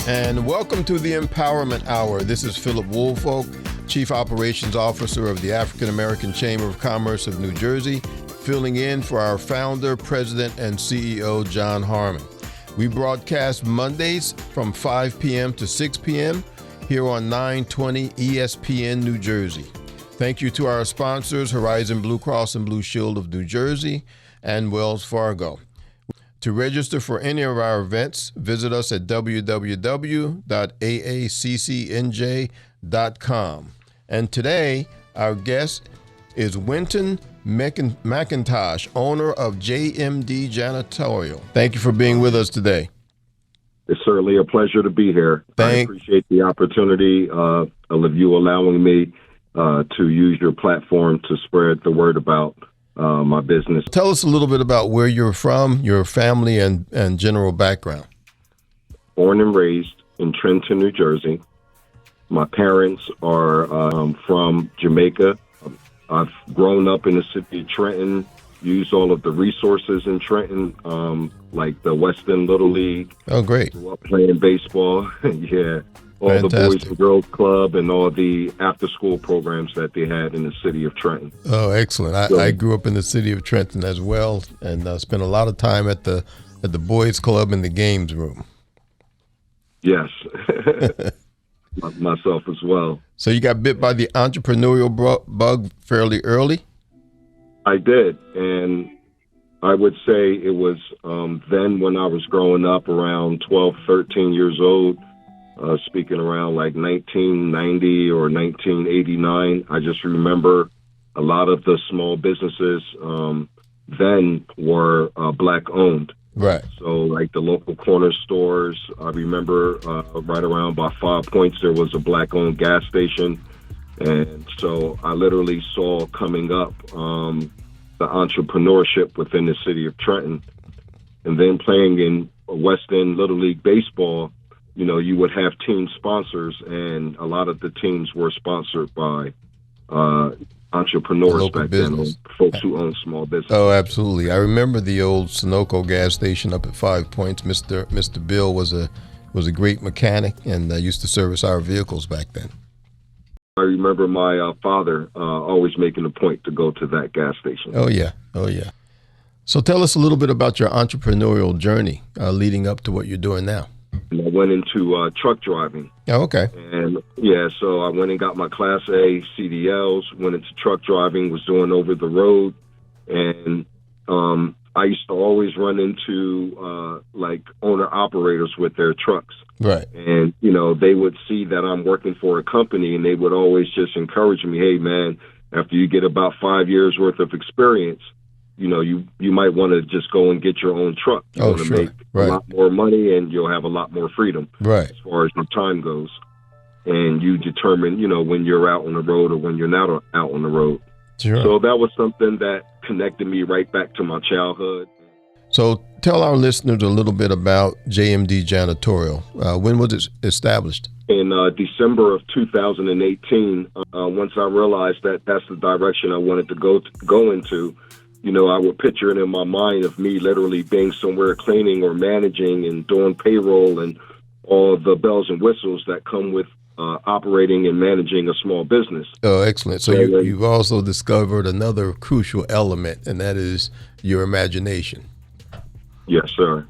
And welcome to the Empowerment Hour. This is Philip Woolfolk, Chief Operations Officer of the African American Chamber of Commerce of New Jersey, filling in for our founder, president, and CEO, John Harmon. We broadcast Mondays from 5 p.m. to 6 p.m. here on 920 ESPN New Jersey. Thank you to our sponsors, Horizon Blue Cross and Blue Shield of New Jersey and Wells Fargo. To register for any of our events, visit us at www.AACCNJ.com. And today, our guest is Winston McIntosh, owner of JMD Janitorial. Thank you for being with us today. It's certainly a pleasure to be here. I appreciate the opportunity of you allowing me to use your platform to spread the word about my business. Tell us a little bit about where you're from, your family, and general background. Born and raised in Trenton, New Jersey. My parents are from Jamaica. I've grown up in the city of Trenton, used all of the resources in Trenton, like the Winston Little League. Oh, great. Grew up playing baseball. Yeah. All Fantastic. The Boys and Girls Club and all the after-school programs that they had in the city of Trenton. Oh, excellent. I grew up in the city of Trenton as well, and spent a lot of time at the Boys Club in the games room. Yes. Myself as well. So you got bit by the entrepreneurial bug fairly early? I did, and I would say it was then when I was growing up around 12, 13 years old, speaking around like 1990 or 1989. I just remember a lot of the small businesses then were black owned. Right. So like the local corner stores, I remember right around by 5 Points, there was a black owned gas station. And so I literally saw coming up the entrepreneurship within the city of Trenton. And then playing in Winston Little League Baseball, you know, you would have team sponsors, and a lot of the teams were sponsored by entrepreneurs back then, folks who own small businesses. Oh, absolutely. I remember the old Sunoco gas station up at 5 Points. Mr. Bill was a great mechanic and used to service our vehicles back then. I remember my father always making a point to go to that gas station. Oh, yeah. So tell us a little bit about your entrepreneurial journey leading up to what you're doing now. And I went into truck driving. Oh, okay. And yeah, so I went and got my Class A CDLs, went into truck driving, was doing over the road. And I used to always run into like owner operators with their trucks. Right. And, you know, they would see that I'm working for a company, and they would always just encourage me, hey, man, after you get about 5 years worth of experience, you know, you might want to just go and get your own truck. You want to make a lot more money, and you'll have a lot more freedom as far as your time goes. And you determine, you know, when you're out on the road or when you're not out on the road. Sure. So that was something that connected me right back to my childhood. So tell our listeners a little bit about JMD Janitorial. When was it established? In December of 2018, once I realized that that's the direction I wanted to go into, you know, I would picture it in my mind of me literally being somewhere cleaning or managing and doing payroll and all the bells and whistles that come with operating and managing a small business. Oh, excellent. So you've also discovered another crucial element, and that is your imagination. Yes, sir.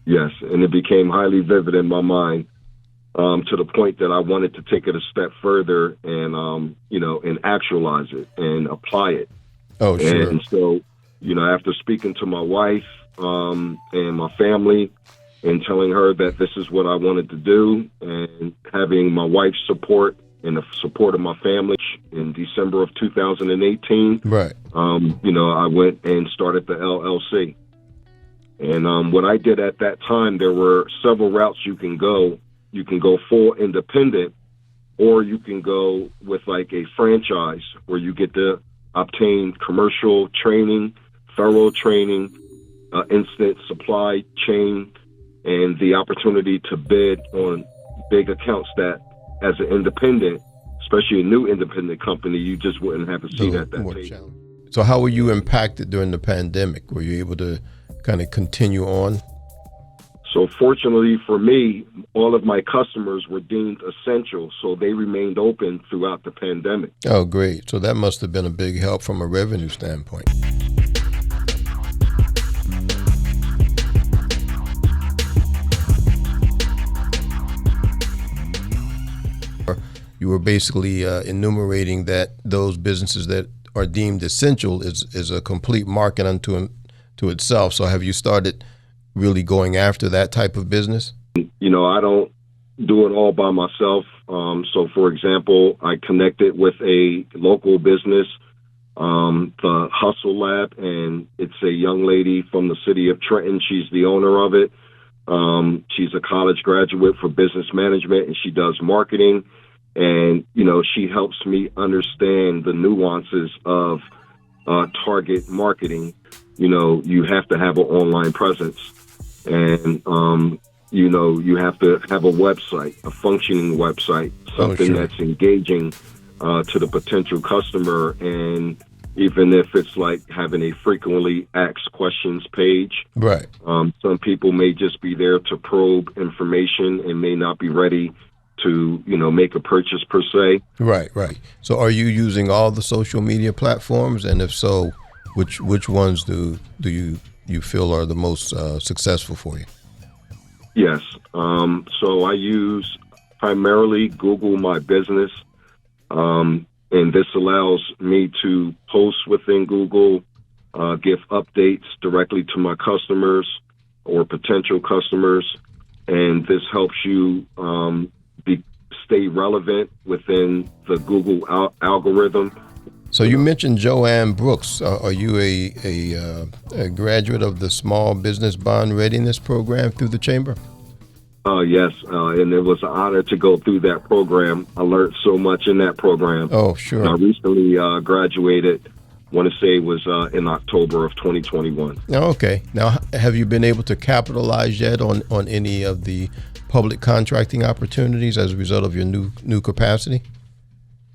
Yes, and it became highly vivid in my mind to the point that I wanted to take it a step further and, you know, and actualize it and apply it. Oh, sure. And so, you know, after speaking to my wife and my family and telling her that this is what I wanted to do, and having my wife's support and the support of my family in December of 2018, right. You know, I went and started the LLC. And what I did at that time, there were several routes you can go. You can go full independent, or you can go with like a franchise where you get to obtain commercial training, thorough training, instant supply chain, and the opportunity to bid on big accounts that as an independent, especially a new independent company, you just wouldn't have a seat at that table. So how were you impacted during the pandemic? Were you able to kind of continue on? So fortunately for me, all of my customers were deemed essential, so they remained open throughout the pandemic. Oh, great. So that must have been a big help from a revenue standpoint. You were basically enumerating that those businesses that are deemed essential is a complete market unto itself. So have you started really going after that type of business? You know, I don't do it all by myself. So, for example, I connected with a local business, the Hustle Lab, and it's a young lady from the city of Trenton. She's the owner of it. She's a college graduate for business management, and she does marketing. And, you know, she helps me understand the nuances of target marketing. You know, you have to have an online presence, and, you know, you have to have a website, a functioning website, something that's engaging to the potential customer. And even if it's like having a frequently asked questions page, right? Some people may just be there to probe information and may not be ready to, you know, make a purchase per se. Right. So are you using all the social media platforms? And if so, which ones do you feel are the most successful for you? Yes. So I use primarily Google My Business. And this allows me to post within Google, give updates directly to my customers or potential customers. And this helps you stay relevant within the Google algorithm. So you mentioned Joanne Brooks. Are you a graduate of the Small Business Bond Readiness Program through the Chamber? Yes, and it was an honor to go through that program. I learned so much in that program. Oh, sure. And I recently graduated, I want to say it was in October of 2021. Okay. Now, have you been able to capitalize yet on any of the public contracting opportunities as a result of your new capacity?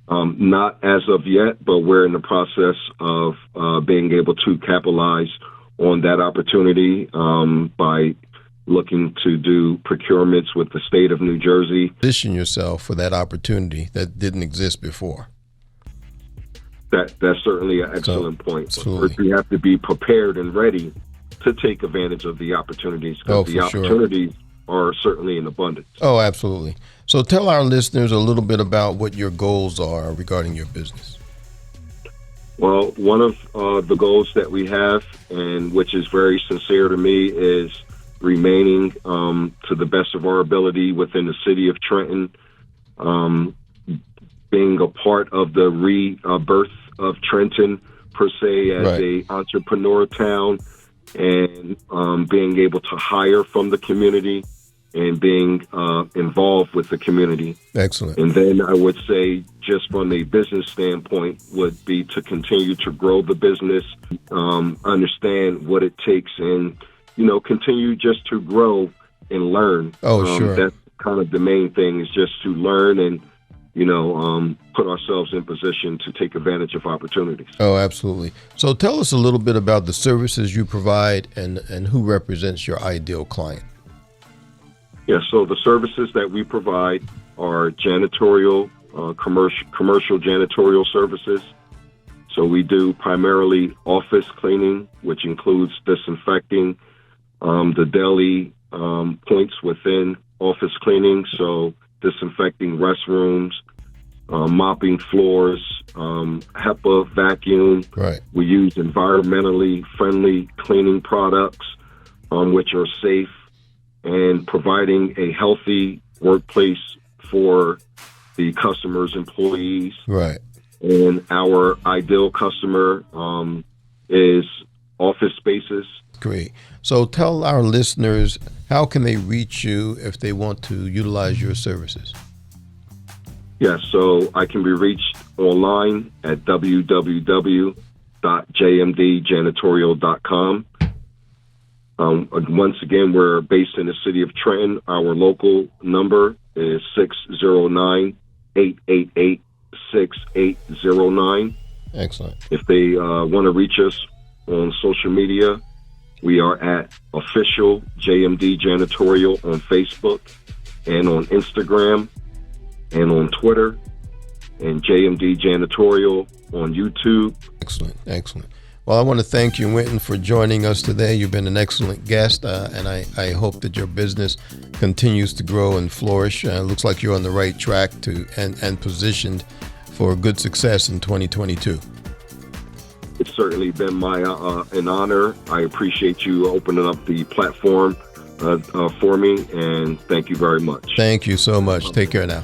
Not as of yet, but we're in the process of being able to capitalize on that opportunity by looking to do procurements with the state of New Jersey. Position yourself for that opportunity that didn't exist before. That's certainly an excellent point. Absolutely. First, we have to be prepared and ready to take advantage of the opportunities, because the opportunities are certainly in abundance. Oh, absolutely. So tell our listeners a little bit about what your goals are regarding your business. Well, one of the goals that we have, and which is very sincere to me, is remaining to the best of our ability within the city of Trenton, being a part of the rebirth of Trenton per se as a entrepreneur town, and being able to hire from the community and being involved with the community. Excellent. And then I would say, just from a business standpoint, would be to continue to grow the business, understand what it takes, and, you know, continue just to grow and learn. Oh, sure. That's kind of the main thing, is just to learn and, you know, put ourselves in position to take advantage of opportunities. Oh, absolutely. So tell us a little bit about the services you provide and who represents your ideal client. Yeah, so the services that we provide are janitorial, commercial janitorial services. So we do primarily office cleaning, which includes disinfecting the daily points within office cleaning. So disinfecting restrooms, mopping floors, HEPA vacuum. Right. We use environmentally friendly cleaning products, which are safe, and providing a healthy workplace for the customer's employees. Right. And our ideal customer is office spaces. Great. So tell our listeners, how can they reach you if they want to utilize your services? Yes, so I can be reached online at www.jmdjanitorial.com. Once again, we're based in the city of Trenton. Our local number is 609-888-6809. Excellent. If they want to reach us on social media, We are at official JMD Janitorial on Facebook and on Instagram and on Twitter, and JMD Janitorial on YouTube. Excellent, excellent. Well, I want to thank you, Winston, for joining us today. You've been an excellent guest, and I hope that your business continues to grow and flourish. It looks like you're on the right track and positioned for good success in 2022. It's certainly been an honor. I appreciate you opening up the platform for me, and thank you very much. Thank you so much. Take care now.